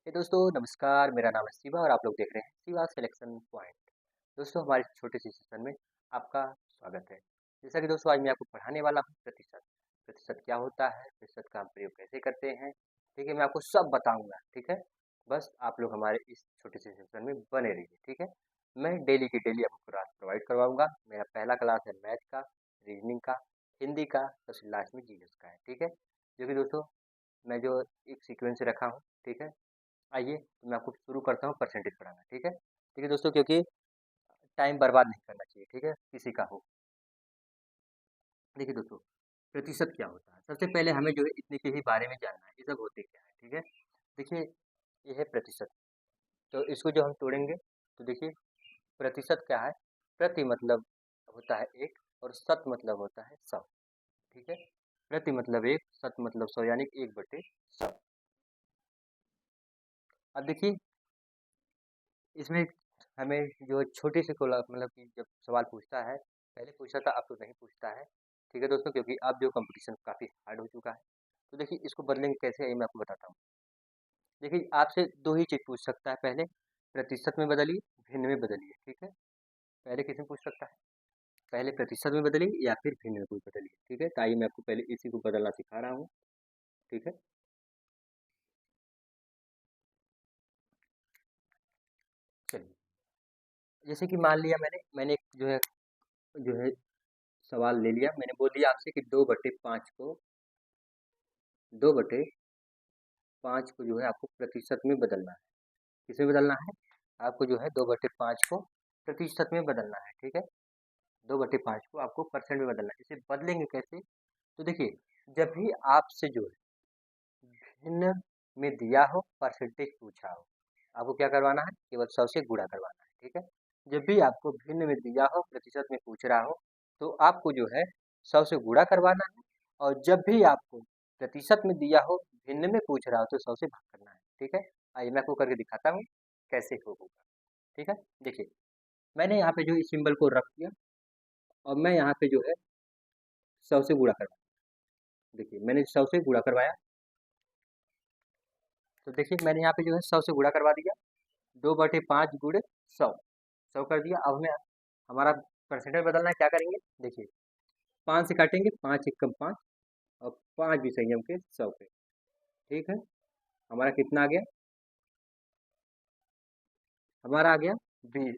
हे दोस्तों नमस्कार, मेरा नाम है शिवा और आप लोग देख रहे हैं शिवा सिलेक्शन पॉइंट। दोस्तों हमारे इस छोटे से सेशन में आपका स्वागत है। जैसा कि दोस्तों आज मैं आपको पढ़ाने वाला हूँ प्रतिशत। प्रतिशत क्या होता है, प्रतिशत का हम प्रयोग कैसे करते हैं, ठीक है, मैं आपको सब बताऊंगा, ठीक है। बस आप लोग हमारे इस छोटे से सेशन में बने रहिए, ठीक है। मैं डेली की डेली आपको क्लास प्रोवाइड करवाऊंगा। मेरा पहला क्लास है मैथ का, रीजनिंग का, हिंदी का, सबसे लास्ट में जीएस का है, ठीक है। जो कि दोस्तों मैं जो एक सीक्वेंस से रखा हूँ, ठीक है। आइए तो मैं आपको शुरू करता हूँ परसेंटेज पढ़ाना, ठीक है दोस्तों, क्योंकि टाइम बर्बाद नहीं करना चाहिए, ठीक है, किसी का हो। देखिए दोस्तों, प्रतिशत क्या होता है, सबसे पहले हमें जो है इतने के ही बारे में जानना है, ये सब होते क्या है, ठीक है। देखिए, ये है प्रतिशत। तो इसको जो हम तोड़ेंगे तो देखिए, प्रतिशत क्या है। प्रति मतलब होता है एक, और शत मतलब होता है सौ, ठीक है। प्रति मतलब एक, शत मतलब सौ, यानी एक बटे सौ। अब देखिए, इसमें हमें जो छोटी सी कोला मतलब कि जब सवाल पूछता है, पहले पूछा था, अब तो नहीं पूछता है, ठीक है दोस्तों, क्योंकि अब जो कंपटीशन काफ़ी हार्ड हो चुका है। तो देखिए, इसको बदलेंगे कैसे, ये मैं आपको बताता हूँ। देखिए, आपसे दो ही चीज़ पूछ सकता है, पहले प्रतिशत में बदलिए, भिन्न में बदलिए, ठीक है। पहले किसी में पूछ सकता है, पहले प्रतिशत में बदलिए या फिर भिन्न में कोई बदलिए, ठीक है। तो आइए मैं आपको पहले इसी को बदलना सिखा रहा हूँ, ठीक है। चलिए, जैसे कि मान लिया मैंने एक जो है सवाल ले लिया, मैंने बोल दिया आपसे कि 2/5 को 2/5 को जो है आपको प्रतिशत में बदलना है। किसमें बदलना है? आपको जो है 2/5 को प्रतिशत में बदलना है, ठीक है। 2/5 को आपको परसेंट में बदलना है। इसे बदलेंगे कैसे? तो देखिए, जब भी आपसे जो है भिन्न में दिया हो, परसेंटेज पूछा हो, आपको क्या करवाना है? केवल 100 से गुणा करवाना है, ठीक है। जब भी आपको भिन्न में दिया हो, प्रतिशत में पूछ रहा हो, तो आपको जो है 100 से गुणा करवाना है। और जब भी आपको प्रतिशत में दिया हो, भिन्न में पूछ रहा हो, तो 100 से भाग करना है, ठीक है। आइए मैं आपको करके दिखाता हूँ कैसे होगा, ठीक है। देखिए, मैंने यहाँ पे जो इस सिंबल को रख दिया और मैं यहाँ पे जो है 100 से गुणा करवाया। देखिए, मैंने 100 से गुणा करवाया, तो देखिए मैंने यहाँ पे जो है 100 से गुणा करवा दिया। 2/5 गुणे 100, 100 कर दिया। अब हमें हमारा परसेंटेज बदलना है, क्या करेंगे? देखिए, 5 से काटेंगे, 5 एकम 5, और 5 भी संयम के 100 पे, ठीक है। हमारा कितना आ गया? हमारा आ गया 20,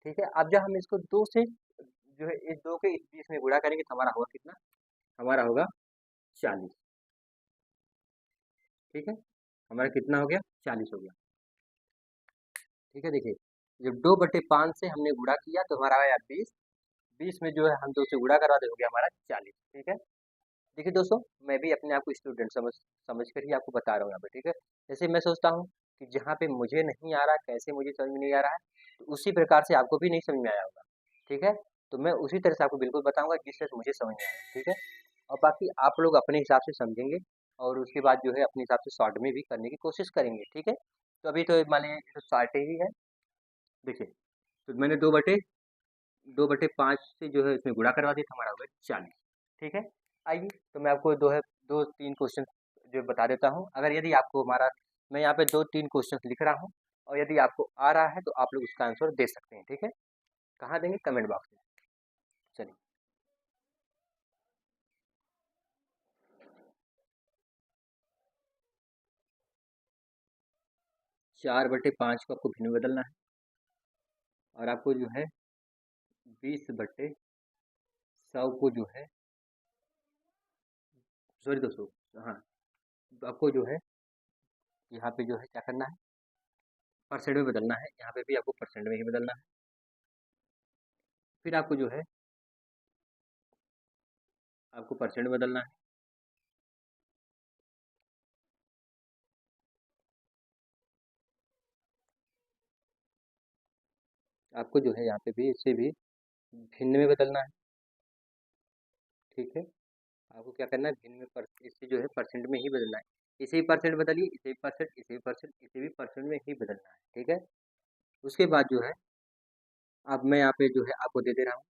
ठीक है। अब जब हम इसको 2 से जो है इस 2 के इस 20 में गुणा करेंगे तो हमारा होगा कितना? हमारा होगा 40, ठीक है। हमारा कितना हो गया? 40 हो गया, ठीक है। देखिए, जब 2/5 से हमने गुणा किया तो हमारा आया 20, 20 में जो है हम 2 से गुणा करवा दे, हो गया हमारा 40, ठीक है। देखिए दोस्तों, मैं भी अपने आप को स्टूडेंट समझ समझ कर ही आपको बता रहा हूँ यहाँ पे, ठीक है। जैसे मैं सोचता हूँ कि जहाँ पे मुझे नहीं आ रहा, कैसे मुझे समझ में नहीं आ रहा है, तो उसी प्रकार से आपको भी नहीं समझ में आया होगा, ठीक है। तो मैं उसी तरह से आपको बिल्कुल बताऊंगा जिस तरह से मुझे समझ में आया, ठीक है। और बाकी आप लोग अपने हिसाब से समझेंगे, और उसके बाद जो है अपने हिसाब से शॉर्ट में भी करने की कोशिश करेंगे, ठीक है। तो अभी तो मान लीजिए तो शॉर्ट ही है। देखिए, तो मैंने 2/5 से जो है इसमें गुणा करवा दिया था, हमारा हो गया 40, ठीक है। आइए तो मैं आपको दो है दो तीन क्वेश्चन जो बता देता हूँ। अगर यदि आपको हमारा, मैं यहाँ पे 2-3 क्वेश्चन लिख रहा हूँ, और यदि आपको आ रहा है तो आप लोग उसका आंसर दे सकते हैं, ठीक है। कहाँ देंगे? कमेंट बॉक्स में। चलिए, 4/5 को आपको भिन्न में बदलना है, और आपको जो है 20/100 को जो है, सॉरी दोस्तों, हाँ, तो आपको जो है यहाँ पे जो है क्या करना है? परसेंट में बदलना है। यहाँ पे भी आपको परसेंट में ही बदलना है। फिर आपको जो है आपको परसेंट बदलना है। आपको जो है यहाँ पे भी इसे भी भिन्न में बदलना है, ठीक है। आपको क्या करना है? भिन्न में इसे जो है परसेंट में ही बदलना है। इसे भी परसेंट बदलिए, इसे भी परसेंट, इसे भी परसेंट, इसे भी परसेंट में ही बदलना है, ठीक है। उसके बाद जो है, अब मैं यहाँ पे जो है आपको दे दे रहा हूँ।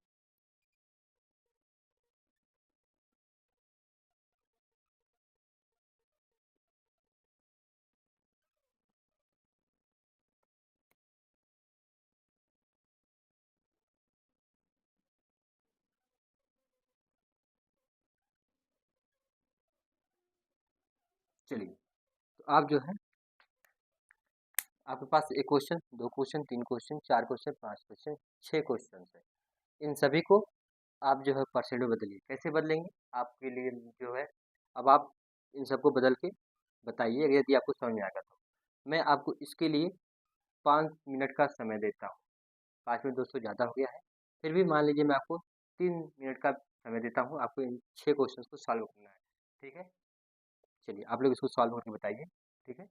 चलिए, तो आप जो है आपके पास एक क्वेश्चन, दो क्वेश्चन, तीन क्वेश्चन, चार क्वेश्चन, पांच क्वेश्चन, छह क्वेश्चन है। इन सभी को आप जो है परसेंट में बदलिए। कैसे बदलेंगे आपके लिए जो है, अब आप इन सबको बदल के बताइए यदि आपको समझ में आएगा तो। मैं आपको इसके लिए 5 मिनट का समय देता हूँ। 5 मिनट दोस्तों ज़्यादा हो गया है, फिर भी मान लीजिए मैं आपको 3 मिनट का समय देता हूँ, आपको इन 6 क्वेश्चन को सॉल्व करना है। ठीक है, चलिए आप लोग इसको सॉल्व करके बताइए। ठीक है,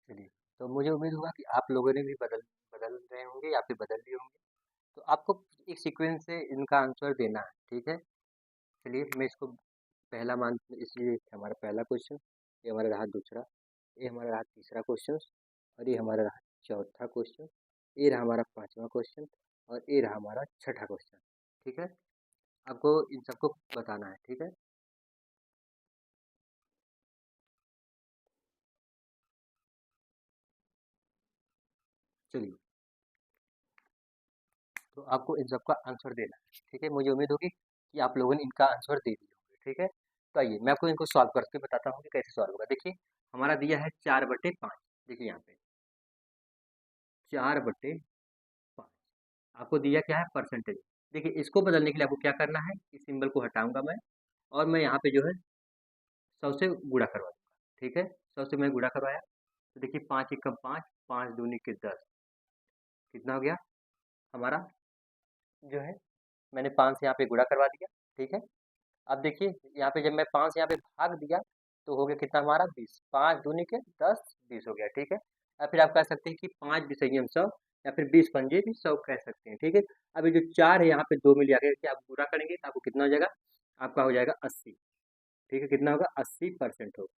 चलिए, तो मुझे उम्मीद होगा कि आप लोगों ने भी बदल बदल रहे होंगे या फिर बदल लिए होंगे। तो आपको एक सीक्वेंस से इनका आंसर देना है। ठीक है, चलिए मैं इसको पहला मान, इसलिए हमारा पहला क्वेश्चन, ये हमारा रहा दूसरा, ये हमारा रहा तीसरा क्वेश्चन, और ये हमारा रहा चौथा क्वेश्चन, ये रहा हमारा पांचवा क्वेश्चन, और ये रहा हमारा छठा क्वेश्चन। ठीक है, आपको इन सबको बताना है। ठीक है, चलिए, तो आपको इन सबका आंसर देना है। ठीक है, मुझे उम्मीद होगी कि आप लोगों ने इनका आंसर दे दिए होंगे। ठीक है, तो आइए मैं आपको इनको सॉल्व करके बताता हूँ कि कैसे सॉल्व होगा। देखिए, हमारा दिया है 4/5। देखिए यहाँ पे 4/5 आपको दिया क्या है, परसेंटेज। देखिए, इसको बदलने के लिए आपको क्या करना है, इस सिंबल को हटाऊंगा मैं, और मैं यहाँ पे जो है 100 से गुणा करवा दूंगा। ठीक है, 100 से मैं गुणा करवाया, तो देखिए 5 × 1 = 5, 5 × 2 = 10, कितना हो गया हमारा जो है, मैंने 5 से यहाँ पे गुणा करवा दिया। ठीक है, अब देखिए यहाँ पे जब मैं 5 यहाँ पे भाग दिया, तो हो गया कितना हमारा 20, 5 दूनी के 10, 20 हो गया। ठीक है, या फिर आप कह सकते हैं कि 5 × 20 = 100, या फिर 20 × 5 = 100 कह सकते हैं। ठीक है, अभी जो 4 है यहाँ पे 2 में लिया गया कि आप पूरा करेंगे तो आपको कितना हो जाएगा, आपका हो जाएगा 80। ठीक है, कितना होगा, 80% होगा।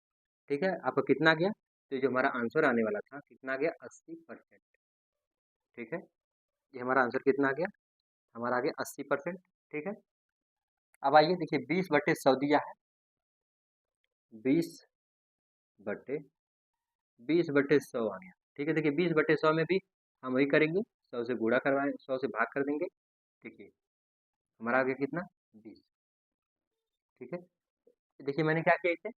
ठीक है, आपका कितना गया, तो ये जो हमारा आंसर आने वाला था कितना गया, 80%। ठीक है, ये हमारा आंसर कितना आ गया, हमारा आ गया 80%। ठीक है, अब आइए देखिए 20/100 दिया है, 20/100 आ गया। ठीक है, देखिए 20/100 में भी हम वही करेंगे, 100 से गुणा करवाएं, 100 से भाग कर देंगे। देखिए हमारा आ गया कितना, 20। ठीक है, देखिए मैंने क्या किया इसे,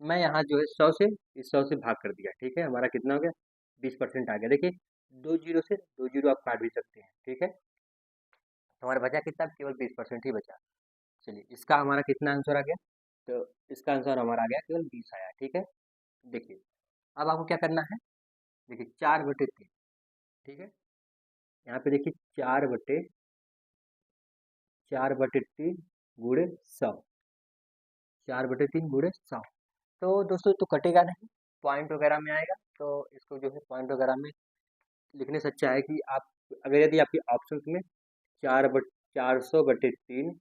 मैं यहाँ जो है 100 से इस 100 से भाग कर दिया। ठीक है, हमारा कितना हो गया, 20% आ गया। देखिए 2 जीरो से 2 जीरो आप काट भी सकते हैं। ठीक है, तो हमारा बचा कितना, केवल 20% ही बचा। चलिए इसका हमारा कितना आंसर आ गया, तो इसका आंसर हमारा आ गया केवल 20 आया। ठीक है, देखिए अब आपको क्या करना है, देखिए 4/3। ठीक है, यहाँ पे देखिए 4/3 गुणे 100, 4/3 × 100। तो दोस्तों तो कटेगा नहीं, पॉइंट वगैरह में आएगा। तो इसको जो है पॉइंट वगैरह में लिखने से अच्छा है कि आप, अगर यदि आपके ऑप्शन में 400/3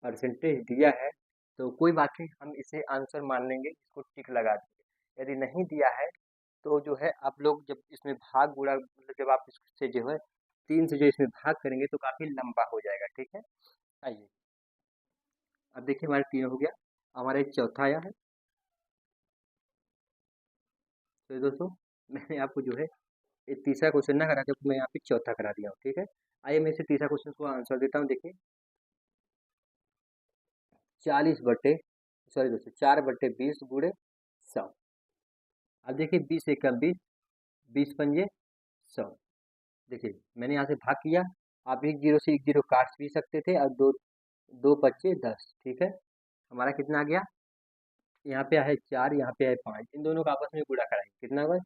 परसेंटेज दिया है, तो कोई बात नहीं, हम इसे आंसर मान लेंगे, इसको टिक लगा देंगे। यदि नहीं दिया है, तो जो है आप लोग जब इसमें भाग गुणा, मतलब जब आप इससे जो है 3 से जो इसमें भाग करेंगे तो काफ़ी लंबा हो जाएगा। ठीक है, आइए अब देखिए हमारे 3 हो गया, हमारा एक चौथा आया है। तो दोस्तों मैंने आपको जो है ये तीसरा क्वेश्चन ना करा के मैं यहाँ पे चौथा करा दिया हूँ। ठीक है, आइए मैं इसे तीसरा क्वेश्चन को आंसर देता हूँ। देखिए 40 बटे, सॉरी दोस्तों, 4/20 गुणे 100। अब देखिए 20 से कम 20, 20 पंजे 100। देखिए मैंने यहाँ से भाग किया, आप एक जीरो से एक जीरो काट भी सकते थे, और दो दो पच्चे 10, ठीक है। हमारा कितना आ गया, यहाँ पे है 4, यहाँ पे है 5, इन दोनों का आपस में गुणा कराएंगे, कितना होगा,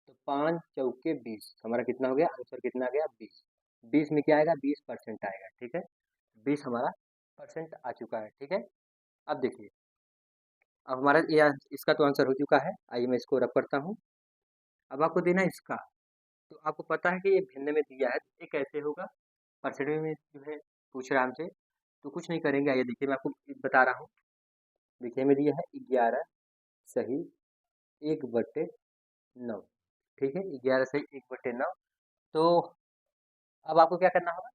तो 5 चौके 20, हमारा कितना हो गया, आंसर कितना आ गया 20। 20 में क्या आएगा, 20% आएगा, ठीक है। 20 हमारा परसेंट आ चुका है, ठीक है। अब देखिए, अब हमारा ये इसका तो आंसर हो चुका है, आइए मैं इसको रब करता हूँ। अब आपको देना है इसका, तो आपको पता है कि ये भिन्न में दिया है, तो ये कैसे होगा, परसेंटेज में जो है पूछ रहा है हमसे, तो कुछ नहीं करेंगे, आइए देखिए मैं आपको बता रहा हूँ। देखिए हमें दिया है 11 सही 1/9, ठीक है, 11 सही 1/9। तो अब आपको क्या करना होगा,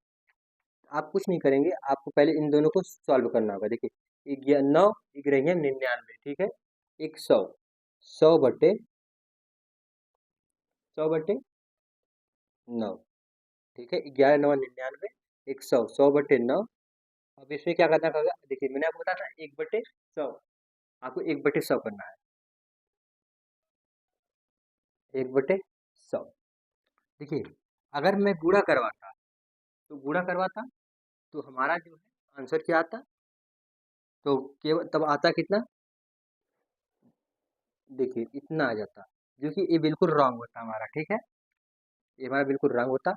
आप कुछ नहीं करेंगे, आपको पहले इन दोनों को सॉल्व करना होगा। देखिए 9 रही है 99, ठीक है, एक 100, 100/9, ठीक है, 11 9 99, एक 100, 100/9। अब इसमें क्या करना होगा, देखिए मैंने आपको बताया था 1/100, आपको 1/100 करना है, 1/100। देखिए अगर मैं गुणा करवाता, तो गुणा करवाता तो हमारा जो है आंसर क्या आता, तो केवल तब आता कितना, देखिए इतना आ जाता, जो कि ये बिल्कुल रॉन्ग होता हमारा, ठीक है, ये हमारा बिल्कुल रॉन्ग होता।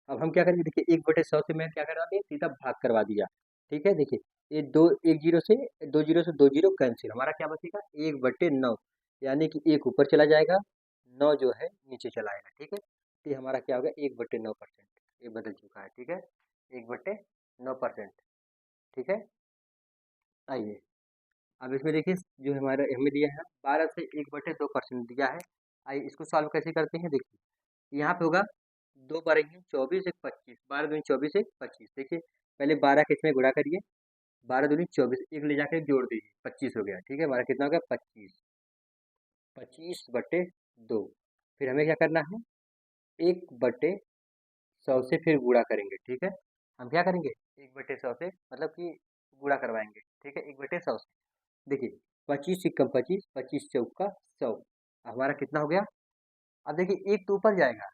अब हम क्या करेंगे, देखिए 1/100 से मैं क्या करवा दिया, सीधा भाग करवा दिया, ठीक है। देखिए ये दो, एक जीरो से दो जीरो कैंसिल, हमारा क्या बचेगा 1/9, यानी कि एक ऊपर चला जाएगा, 9 जो है नीचे चला आएगा, ठीक है। तो ये हमारा क्या होगा 1/9%, ये बदल चुका है, ठीक है, 1/9%, ठीक है। आइए अब इसमें देखिए, जो हमारा हमें दिया है 12 से 1/2% दिया है। आइए इसको सॉल्व कैसे करते हैं, देखिए यहाँ पे होगा 2 12 24 एक 25, 12 दूनी 24 एक 25, देखिए पहले 12 के इसमें गुणा करिए, 12 दूनी 24, एक ले जाकर जोड़ दीजिए, 25 हो गया, ठीक है, हमारा कितना हो गया 25, 25/2। फिर हमें क्या करना है, 1/100 से फिर गुणा करेंगे, ठीक है। हम क्या करेंगे 1/100 से, मतलब कि गुणा करवाएंगे, ठीक है, 1/100 से। देखिए 25 सिक्कम 25, 25 चौका 100, हमारा कितना हो गया। अब देखिए एक तो ऊपर जाएगा,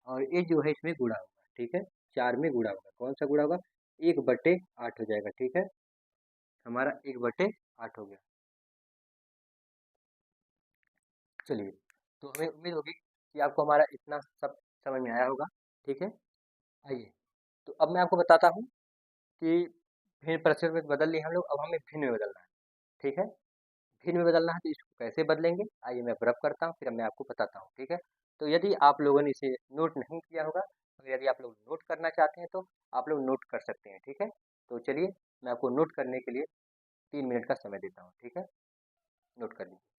और एक जो है इसमें गुणा होगा, ठीक है, 4 में गुणा होगा, कौन सा गुणा होगा, 1/8 हो जाएगा, ठीक है, हमारा 1/8 हो गया। चलिए, तो हमें उम्मीद होगी कि आपको हमारा इतना सब समझ में आया होगा, ठीक है। आइए, तो अब मैं आपको बताता हूँ कि भिन्न प्रश्न में बदल लिए हम लोग, अब हमें भिन्न में बदलना है, ठीक है। भिन्न में बदलना है तो इसको कैसे बदलेंगे, आइए मैं रब करता हूँ, फिर मैं आपको बताता हूँ, ठीक है। तो यदि आप लोगों ने इसे नोट नहीं किया होगा, तो यदि आप लोग नोट करना चाहते हैं तो आप लोग नोट कर सकते हैं, ठीक है। तो चलिए मैं आपको नोट करने के लिए 3 मिनट का समय देता हूँ, ठीक है, नोट कर लीजिए।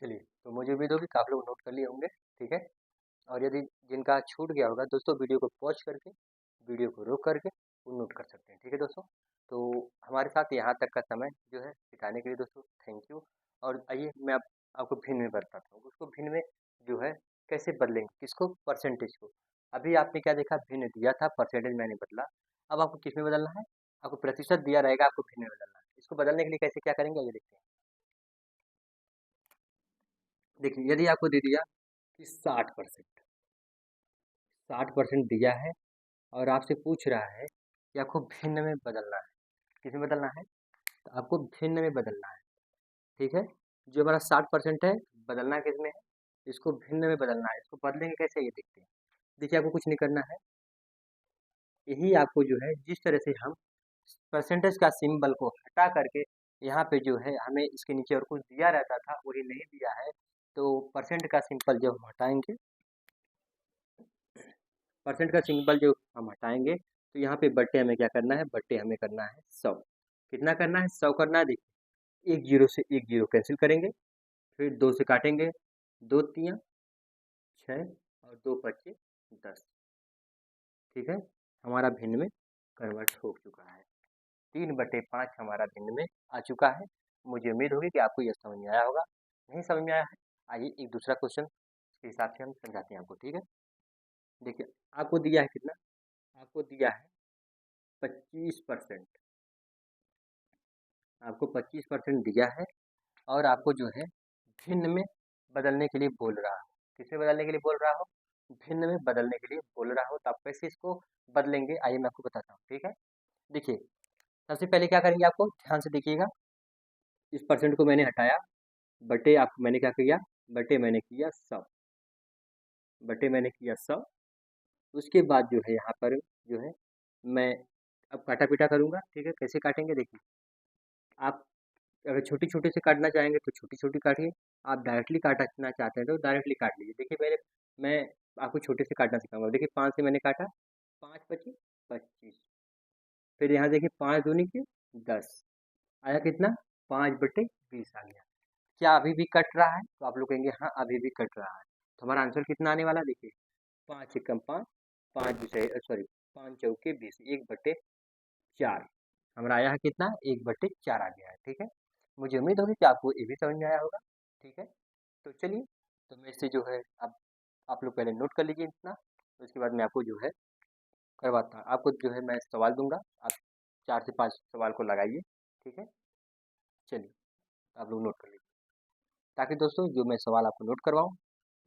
चलिए, तो मुझे उम्मीद होगी कि आप लोग नोट कर लिए होंगे, ठीक है। और यदि जिनका छूट गया होगा दोस्तों, वीडियो को पॉज करके, वीडियो को रोक करके वो नोट कर सकते हैं, ठीक है दोस्तों। तो हमारे साथ यहाँ तक का समय जो है बिताने के लिए दोस्तों थैंक यू। और आइए मैं आपको भिन्न में बताता हूँ, उसको भिन्न में जो है कैसे बदलेंगे, किसको, परसेंटेज को। अभी आपने क्या देखा, भिन्न दिया था, परसेंटेज मैंने बदला। अब आपको किस में बदलना है, आपको प्रतिशत दिया रहेगा, आपको भिन्न में बदलना है। इसको बदलने के लिए कैसे क्या करेंगे, ये देखते हैं। देखिए यदि आपको दे दिया कि 60%, 60% दिया है और आपसे पूछ रहा है कि आपको भिन्न में बदलना है। किसमें बदलना है? तो आपको भिन्न में बदलना है, ठीक है। जो हमारा 60% है, बदलना किसमें है? इसको भिन्न में बदलना है। इसको बदलेंगे कैसे, ये देखते हैं। देखिए, आपको कुछ नहीं करना है, यही आपको जो है जिस तरह से हम परसेंटेज का सिंबल को हटा करके यहाँ पे जो है हमें इसके नीचे और कुछ दिया रहता था, वही नहीं दिया है। तो परसेंट का सिंबल जब हम हटाएंगे, परसेंट का सिंबल जो हम हटाएंगे, तो यहाँ पे बट्टे हमें क्या करना है? बट्टे हमें करना है 100। कितना करना है? 100 करना है। देखिए, एक जीरो से एक जीरो कैंसिल करेंगे, फिर 2 से काटेंगे, 2 तियाँ 6 और 2 पच्चे 10, ठीक है। हमारा भिन्न में कन्वर्ट हो चुका है। 3/5 हमारा भिन्न में आ चुका है। मुझे उम्मीद होगी कि आपको यह समझ में आया होगा। नहीं समझ में आया है, आइए एक दूसरा क्वेश्चन के हिसाब से हम समझाते हैं आपको, ठीक है। देखिए, आपको दिया है कितना? आपको दिया है 25%। आपको 25% दिया है और आपको जो है भिन्न में बदलने के लिए बोल रहा हो। किसमें बदलने के लिए बोल रहा हो? भिन्न में बदलने के लिए बोल रहा हो। तो आप कैसे इसको बदलेंगे, आइए मैं आपको बताता हूँ, ठीक है। देखिए, सबसे पहले क्या करेंगे, आपको ध्यान से देखिएगा। इस परसेंट को मैंने हटाया, बटे आप मैंने क्या किया? बटे मैंने किया 100, बटे मैंने किया 100। उसके बाद जो है यहाँ पर जो है मैं अब काटा पीटा करूँगा, ठीक है। कैसे काटेंगे, देखिए। आप अगर छोटी-छोटी से काटना चाहेंगे तो छोटी-छोटी काटिए, आप डायरेक्टली काटना चाहते हैं तो डायरेक्टली काट लीजिए। देखिए, मैं आपको छोटे से काटना सिखाऊँगा। देखिए, 5 से मैंने काटा, 5 पचे 25, फिर यहाँ देखिए 5 दूनी के 10, आया कितना? 5/20 आ गया। क्या अभी भी कट रहा है? तो आप लोग कहेंगे हाँ, अभी भी कट रहा है। तो हमारा आंसर कितना आने वाला है? देखिए, 5 एकम 5, 5 दूसरे सॉरी 5 चौके 20, 1/4 हमारा आया है कितना? 1/4 आ गया है, ठीक है। मुझे उम्मीद होगी कि आपको ये भी समझ में आया होगा, ठीक है। तो चलिए, तो मेरे से जो है अब आप लोग पहले नोट कर लीजिए इतना, उसके बाद मैं आपको जो है करवाता हूँ। आपको जो है मैं सवाल दूंगा, आप 4 से 5 सवाल को लगाइए, ठीक है। चलिए, आप लोग नोट कर लीजिए, ताकि दोस्तों जो मैं सवाल आपको नोट करवाऊँ,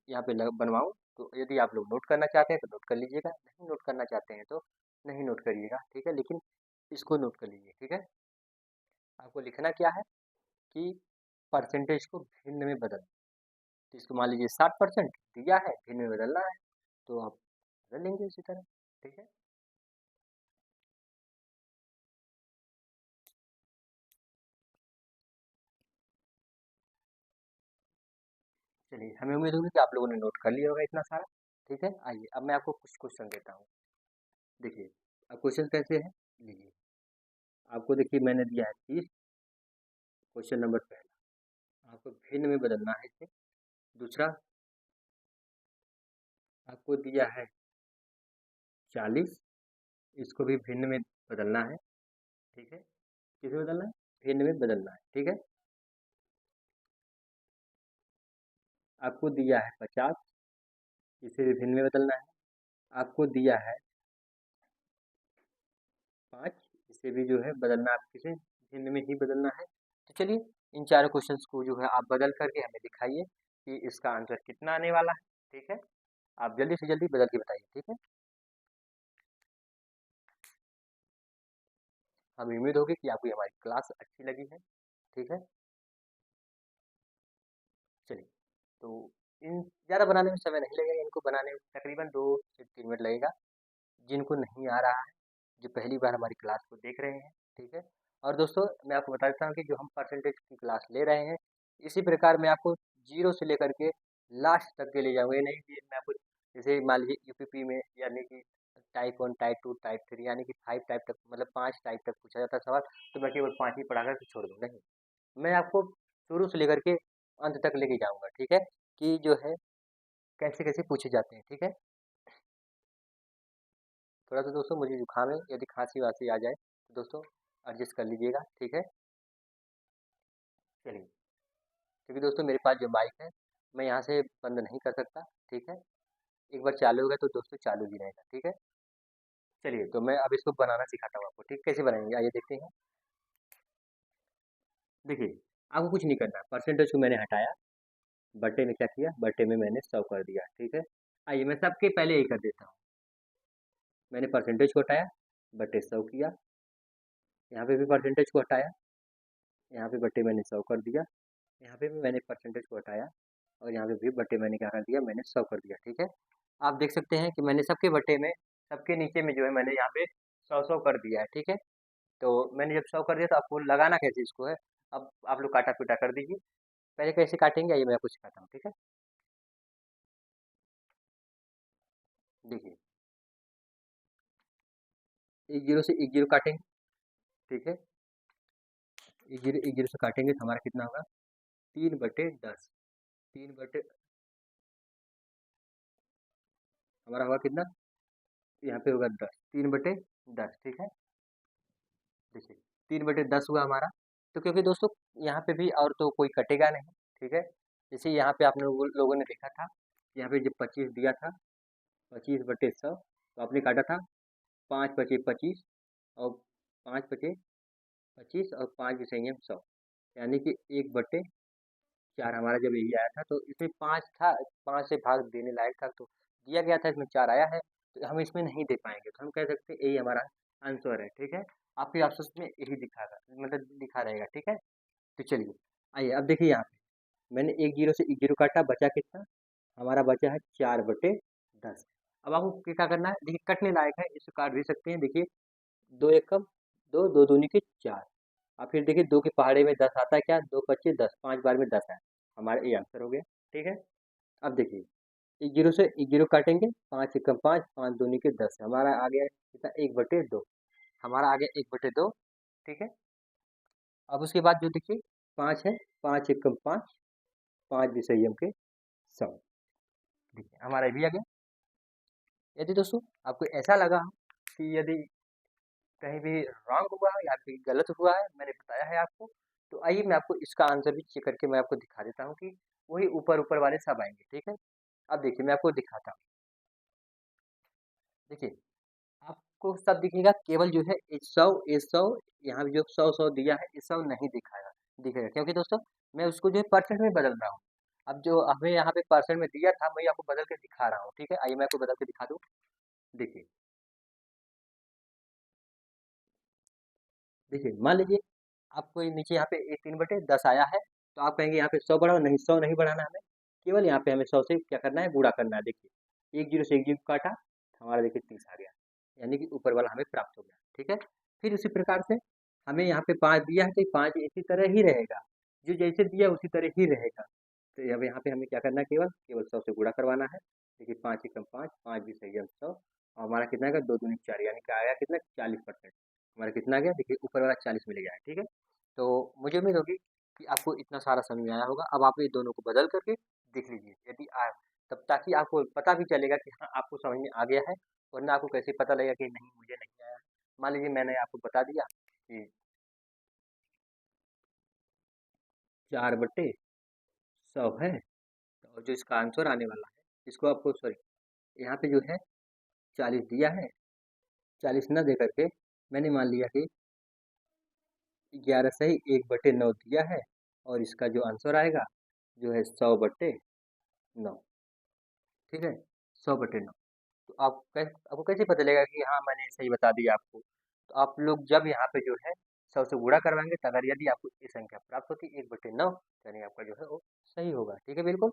यहाँ पे बनवाऊँ, तो यदि आप लोग नोट करना चाहते हैं तो नोट कर लीजिएगा, नहीं नोट करना चाहते हैं तो नहीं नोट करिएगा, ठीक है। लेकिन इसको नोट कर लीजिए, ठीक है। आपको लिखना क्या है कि परसेंटेज को भिन्न में बदल। तो इसको मान लीजिए 60% दिया है, भिन्न में बदलना है, तो आप बदल लेंगे इसी तरह, ठीक है। चलिए, हमें उम्मीद होगी कि आप लोगों ने नोट कर लिया होगा इतना सारा, ठीक है। आइए अब मैं आपको कुछ क्वेश्चन देता हूँ। देखिए, अब क्वेश्चन कैसे है, लीजिए। आपको देखिए मैंने दिया है 30, क्वेश्चन नंबर पहला, आपको भिन्न में बदलना है इसे। दूसरा, आपको दिया है 40, इसको भी भिन्न में बदलना है, ठीक है। किसे बदलना है? भिन्न में बदलना है, ठीक है। आपको दिया है 50, इसे भी भिन्न में बदलना है। आपको दिया है 5, इसे भी जो है बदलना, आप किसे भिन्न में ही बदलना है। तो चलिए, इन चारों क्वेश्चंस को जो है आप बदल करके हमें दिखाइए कि इसका आंसर कितना आने वाला है, ठीक है। आप जल्दी से जल्दी बदल के बताइए, ठीक है। हमें उम्मीद होगी कि आपको हमारी क्लास अच्छी लगी है, ठीक है। चलिए, तो इन ज़्यादा बनाने में समय नहीं लगेगा, इनको बनाने में तकरीबन 2 से 3 मिनट लगेगा। जिनको नहीं आ रहा है, जो पहली बार हमारी क्लास को देख रहे हैं, ठीक है। और दोस्तों, मैं आपको बता देता हूँ कि जो हम परसेंटेज की क्लास ले रहे हैं, इसी प्रकार मैं आपको 0 से लेकर के लास्ट तक के ले जाऊँगा। ये नहीं कि मैं आपको जैसे मान लीजिए यूपीपी में, यानी कि टाइप 1, टाइप 2, टाइप 3, यानी कि 5 टाइप तक, मतलब 5 टाइप तक पूछा जाता है सवाल, तो मैं केवल 5 ही पढ़ा कर के छोड़ दूँ, नहीं। मैं आपको शुरू से लेकर के अंत तक लेके जाऊँगा, ठीक है, कि जो है कैसे-कैसे पूछे जाते हैं, ठीक है। थोड़ा-सा दोस्तों मुझे जुकाम है, यदि खाँसी-वासी आ जाए तो दोस्तों एडजस्ट कर लीजिएगा, ठीक है। चलिए, क्योंकि दोस्तों मेरे पास जो माइक है, मैं यहाँ से बंद नहीं कर सकता, ठीक है। एक बार चालू होगा तो दोस्तों चालू ही रहेगा, ठीक है। चलिए, तो मैं अब इसको बनाना सिखाता हूँ आपको, ठीक, कैसे बनाएँगे आइए देखते हैं। देखिए, आपको कुछ नहीं करना, परसेंटेज को मैंने हटाया, बटे में क्या किया, बटे में मैंने 100 कर दिया, ठीक है। आइए मैं सबके पहले यही कर देता हूँ। मैंने परसेंटेज को हटाया, बटे 100 किया, यहाँ पे भी परसेंटेज को हटाया, यहाँ पे बटे मैंने 100 कर दिया, यहाँ पे भी मैंने परसेंटेज को हटाया और यहाँ पे भी बटे मैंने क्या कर दिया, मैंने 100 कर दिया। ठीक है, आप देख सकते हैं कि मैंने सबके बटे में, सबके नीचे में जो है मैंने यहाँ पे 100 कर दिया है। ठीक है, तो मैंने जब 100 कर दिया तो आपको लगाना कैसे इसको है, अब आप लोग काटा पीटा कर दीजिए। पहले कैसे काटेंगे आइए मैं आपको सिखाता हूँ। ठीक है, देखिए एक जीरो से एक जीरो काटेंगे। ठीक है, एक जीरो से काटेंगे तो हमारा कितना होगा, 3/10। 3 बटे हमारा होगा कितना, यहाँ पे होगा 10, 3/10। ठीक है, देखिए 3/10 हुआ हमारा। तो क्योंकि दोस्तों यहाँ पे भी और तो कोई कटेगा नहीं। ठीक है, जैसे यहाँ पे आप लोगों ने देखा था, यहाँ पे जब 25 दिया था, 25/100, तो आपने काटा था 5 बचे 25 और 5 बचे 25 और 5 भी 100, यानी कि 1/4 हमारा जब यही आया था। तो इसमें 5 था, 5 से भाग देने लायक था तो दिया गया था, इसमें 4 आया है, तो हम इसमें नहीं दे पाएंगे, तो हम कह सकते हैं यही हमारा आंसर है। ठीक है, आपके ऑप्शन में यही दिखा रहा, मतलब लिखा रहेगा। ठीक है, तो चलिए आइए अब देखिए यहाँ पे मैंने एक जीरो से एक जीरो काटा, बचा कितना, हमारा बचा है 4/10। अब आपको क्या करना है, देखिए कटने लायक है, इसे काट भी सकते हैं। देखिए 2 एकम 2, 2 दूनी के 4, और फिर देखिए 2 के पहाड़े में 10 आता है, क्या 2 × 5 = 10, 5 बार में 10 है, हमारा ये आंसर हो गया। ठीक है, अब देखिए एक जीरो से एक जीरो काटेंगे, 5 × 5, 5 दूनी के 10, हमारा आ गया कितना, 1/2, हमारा आ गया 1/2। ठीक है, अब उसके बाद जो देखिए 5 है, 5 × 5, 5 भी 100। देखिए हमारा ये भी आ गया। यदि दोस्तों आपको ऐसा लगा कि यदि कहीं भी रॉन्ग हुआ है या फिर गलत हुआ है, मैंने बताया है आपको, तो आइए मैं आपको इसका आंसर भी चेक करके मैं आपको दिखा देता हूँ कि वही ऊपर ऊपर वाले सब आएंगे। ठीक है, अब देखिए मैं आपको दिखाता हूँ। देखिए आपको सब दिखेगा, केवल जो है 100 यहाँ भी जो 100 दिया है, ये सब नहीं दिखाएगा, दिखेगा क्योंकि दोस्तों मैं उसको जो है परसेंट में बदल रहा हूँ। अब जो हमें यहाँ पे परसेंट में दिया था, मैं आपको बदल के दिखा रहा हूँ। ठीक है, आइए मैं आपको बदल के दिखा दूँ। देखिए देखिए मान लीजिए आपको ये नीचे यहाँ पे 3/10 आया है, तो आप कहेंगे यहाँ पे 100 बढ़ाओ, नहीं 100 नहीं बढ़ाना हमें, केवल यहाँ पे हमें 100 से क्या करना है, गुणा करना है। देखिए एक जीरो से एक जीरो काटा, हमारा देखिए 30 आ गया, यानी कि ऊपर वाला हमें प्राप्त हो गया। ठीक है, फिर उसी प्रकार से हमें यहाँ पे 5 दिया है, तो 5 इसी तरह ही रहेगा, जो जैसे दिया उसी तरह ही रहेगा। तो अब यहाँ पे हमें क्या करना है, केवल केवल 100 से गुणा करवाना है। देखिए 5 × 5, 5 भी 100, और हमारा कितना आएगा, 2 दूनी 4, यानी कि आया कितना, 40%। हमारा कितना आ गया, देखिए ऊपर वाला 40 मिल गया है। ठीक है, तो मुझे उम्मीद होगी कि आपको इतना सारा समझ में आया होगा। अब आप ये दोनों को बदल करके देख लीजिए, यदि आ तब ताकि आपको पता भी चलेगा कि हाँ आपको समझ में आ गया है, वरना आपको कैसे पता लगेगा कि नहीं मुझे नहीं आया। मान लीजिए मैंने आपको बता दिया कि 4/100 है, और जो इसका आंसर आने वाला है, इसको आपको सॉरी यहाँ पे जो है 40 दिया है, 40 न दे करके मैंने मान लिया कि 11 सही 1/9 दिया है, और इसका जो आंसर आएगा जो है 100/9। ठीक है, 100/9। तो आपको कैसे पता चलेगा कि हाँ मैंने सही बता दिया आपको, तो आप लोग जब यहाँ पे जो है 100 से गुणा करवाएंगे, तो अगर यदि आपको ये संख्या प्राप्त होती है 1/9, यानी आपका जो है वो सही होगा। ठीक है, बिल्कुल।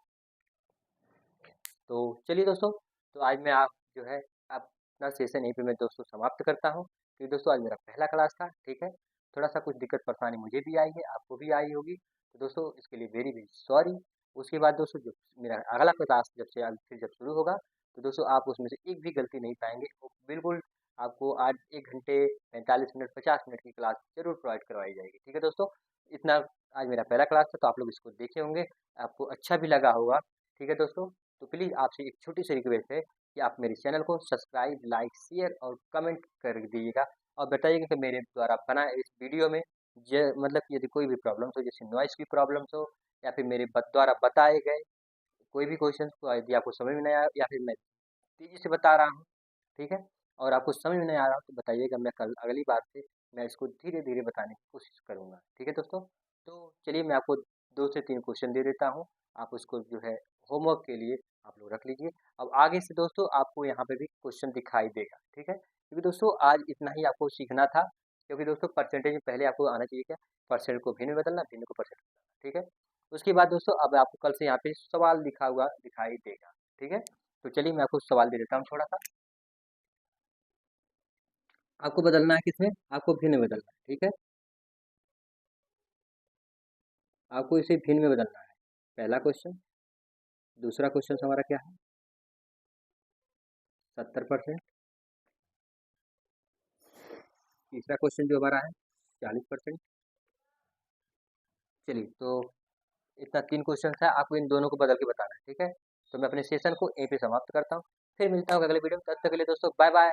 तो चलिए दोस्तों, तो आज मैं आप जो है अपना सेशन यहीं पे मैं दोस्तों समाप्त करता हूँ, क्योंकि दोस्तों आज मेरा पहला क्लास था। ठीक है, थोड़ा सा कुछ दिक्कत परेशानी मुझे भी आई है, आपको भी आई होगी, तो दोस्तों इसके लिए वेरी वेरी सॉरी। उसके बाद दोस्तों जब मेरा अगला क्लास फिर जब शुरू होगा, तो दोस्तों आप उसमें से एक भी गलती नहीं पाएंगे, वो बिल्कुल आपको आज 1 घंटे 45 मिनट 50 मिनट की क्लास जरूर प्रोवाइड करवाई जाएगी। ठीक है दोस्तों, इतना आज मेरा पहला क्लास था, तो आप लोग इसको देखे होंगे, आपको अच्छा भी लगा होगा। ठीक है दोस्तों, तो प्लीज़ आपसे एक छोटी सी रिक्वेस्ट है कि आप मेरे चैनल को सब्सक्राइब, लाइक, शेयर और कमेंट कर दीजिएगा, और बताइएगा कि मेरे द्वारा बनाए इस वीडियो में मतलब कि यदि कोई भी प्रॉब्लम्स हो, जैसे नॉइस की प्रॉब्लम्स हो, या फिर मेरे द्वारा बताए गए कोई भी क्वेश्चन को यदि आपको समझ में नहीं आया, या फिर मैं तेज़ी से बता रहा हूँ, ठीक है, और आपको समझ में नहीं आ रहा हो, तो बताइएगा, मैं कल अगली बार से मैं इसको धीरे धीरे बताने की कोशिश करूँगा। ठीक है दोस्तों, तो चलिए मैं आपको 2 से 3 क्वेश्चन दे देता हूँ, आप उसको जो है होमवर्क के लिए आप लोग रख लीजिए। अब आगे से दोस्तों आपको यहाँ पे भी क्वेश्चन दिखाई देगा, ठीक है, क्योंकि दोस्तों आज इतना ही आपको सीखना था, क्योंकि दोस्तों परसेंटेज में पहले आपको आना चाहिए क्या, परसेंट को भिन्न में बदलना, भिन्न को परसेंट में बदलना, ठीक है। उसके बाद दोस्तों अब आपको कल से यहाँ पे सवाल लिखा हुआ दिखाई देगा, ठीक है। तो चलिए मैं आपको सवाल दे देता हूँ थोड़ा सा। आपको बदलना है किसमें, आपको भिन्न में बदलना है, ठीक है। आपको इसे भिन्न में बदलना है, पहला क्वेश्चन। दूसरा क्वेश्चन हमारा क्या है, 70%। तीसरा क्वेश्चन जो हमारा है 40%। चलिए तो इतना 3 क्वेश्चन है, आपको इन दोनों को बदल के बताना है, ठीक है। तो मैं अपने सेशन को यहीं पे समाप्त करता हूँ, फिर मिलता हूँ अगले वीडियो में, तब तक के लिए दोस्तों बाय बाय।